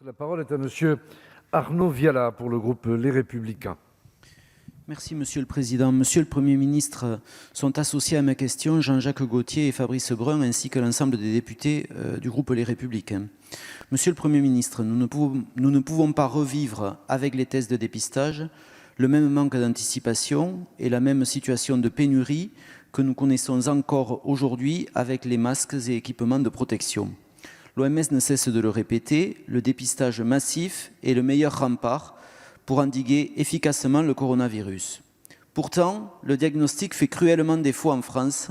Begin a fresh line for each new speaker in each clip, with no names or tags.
La parole est à monsieur Arnaud Viala pour le groupe Les Républicains.
Merci Monsieur le Président. Monsieur le Premier ministre, sont associés à ma question Jean-Jacques Gaultier et Fabrice Brun, ainsi que l'ensemble des députés du groupe Les Républicains. Monsieur le Premier ministre, nous ne pouvons pas revivre avec les tests de dépistage le même manque d'anticipation et la même situation de pénurie que nous connaissons encore aujourd'hui avec les masques et équipements de protection. L'OMS ne cesse de le répéter, le dépistage massif est le meilleur rempart pour endiguer efficacement le coronavirus. Pourtant, le diagnostic fait cruellement défaut en France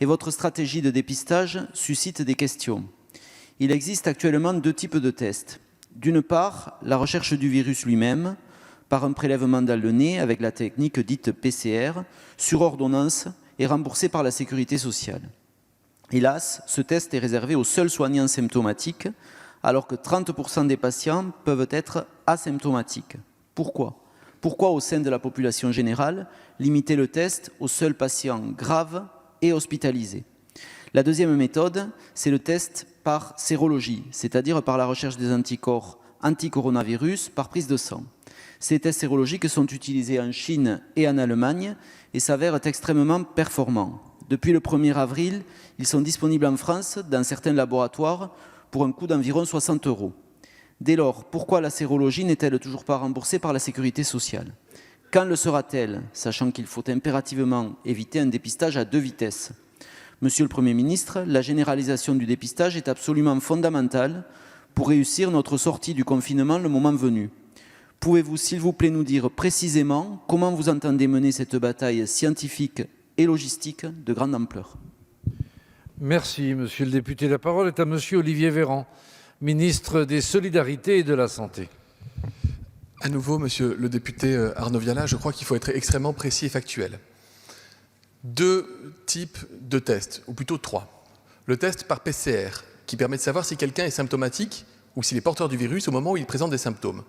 et votre stratégie de dépistage suscite des questions. Il existe actuellement deux types de tests. D'une part, la recherche du virus lui-même, par un prélèvement dans le nez avec la technique dite PCR, sur ordonnance et remboursée par la Sécurité sociale. Hélas, ce test est réservé aux seuls soignants symptomatiques, alors que 30% des patients peuvent être asymptomatiques. Pourquoi, au sein de la population générale, limiter le test aux seuls patients graves et hospitalisés? La deuxième méthode, c'est le test par sérologie, c'est-à-dire par la recherche des anticorps anti-coronavirus par prise de sang. Ces tests sérologiques sont utilisés en Chine et en Allemagne et s'avèrent extrêmement performants. Depuis le 1er avril, ils sont disponibles en France dans certains laboratoires pour un coût d'environ 60 €. Dès lors, pourquoi la sérologie n'est-elle toujours pas remboursée par la Sécurité sociale? Quand le sera-t-elle, sachant qu'il faut impérativement éviter un dépistage à deux vitesses? Monsieur le Premier ministre, la généralisation du dépistage est absolument fondamentale pour réussir notre sortie du confinement le moment venu. Pouvez-vous, s'il vous plaît, nous dire précisément comment vous entendez mener cette bataille scientifique et logistique de grande ampleur?
Merci, monsieur le député. La parole est à monsieur Olivier Véran, ministre des Solidarités et de la Santé.
À nouveau, monsieur le député Arnaud Viala, je crois qu'il faut être extrêmement précis et factuel. Deux types de tests, ou plutôt trois. Le test par PCR, qui permet de savoir si quelqu'un est symptomatique ou s'il est porteur du virus au moment où il présente des symptômes.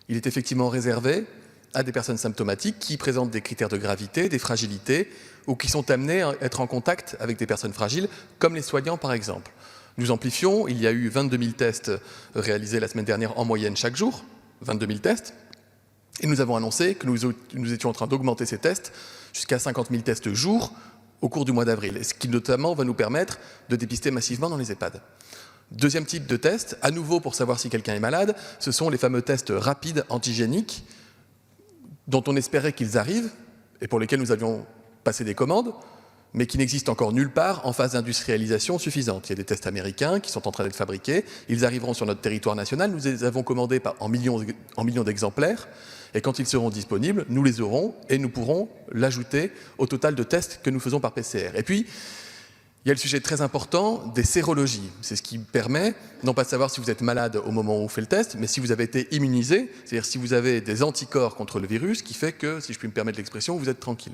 Il est effectivement réservé à des personnes symptomatiques qui présentent des critères de gravité, des fragilités, ou qui sont amenées à être en contact avec des personnes fragiles, comme les soignants par exemple. Nous amplifions, il y a eu 22 000 tests réalisés la semaine dernière en moyenne chaque jour, 22 000 tests, et nous avons annoncé que nous étions en train d'augmenter ces tests jusqu'à 50 000 tests jour au cours du mois d'avril, ce qui notamment va nous permettre de dépister massivement dans les EHPAD. Deuxième type de test, à nouveau pour savoir si quelqu'un est malade, ce sont les fameux tests rapides antigéniques dont on espérait qu'ils arrivent et pour lesquels nous avions passé des commandes, mais qui n'existent encore nulle part en phase d'industrialisation suffisante. Il y a des tests américains qui sont en train d'être fabriqués, ils arriveront sur notre territoire national, nous les avons commandés en millions d'exemplaires, et quand ils seront disponibles, nous les aurons et nous pourrons l'ajouter au total de tests que nous faisons par PCR. Et puis, il y a le sujet très important des sérologies. C'est ce qui permet, non pas de savoir si vous êtes malade au moment où on fait le test, mais si vous avez été immunisé, c'est-à-dire si vous avez des anticorps contre le virus, qui fait que, si je puis me permettre l'expression, vous êtes tranquille.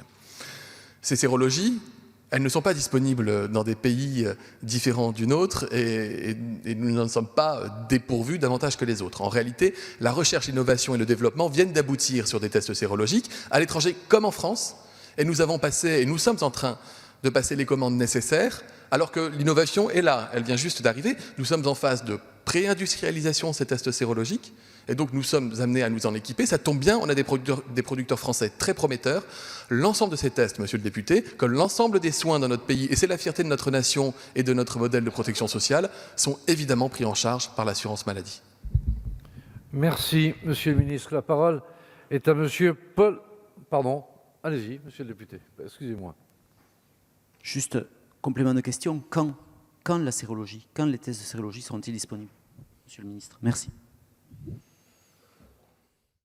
Ces sérologies, elles ne sont pas disponibles dans des pays différents du nôtre et nous n'en sommes pas dépourvus davantage que les autres. En réalité, la recherche, l'innovation et le développement viennent d'aboutir sur des tests sérologiques, à l'étranger comme en France, et nous sommes en train de passer les commandes nécessaires, alors que l'innovation est là, elle vient juste d'arriver. Nous sommes en phase de pré-industrialisation de ces tests sérologiques, et donc nous sommes amenés à nous en équiper. Ça tombe bien, on a des producteurs français très prometteurs. L'ensemble de ces tests, monsieur le député, comme l'ensemble des soins dans notre pays, et c'est la fierté de notre nation et de notre modèle de protection sociale, sont évidemment pris en charge par l'assurance maladie.
Merci, monsieur le ministre. La parole est à monsieur Paul... Pardon, allez-y, monsieur le député, excusez-moi.
Juste complément de question, quand la sérologie, quand les tests de sérologie seront-ils disponibles, monsieur le ministre? Merci.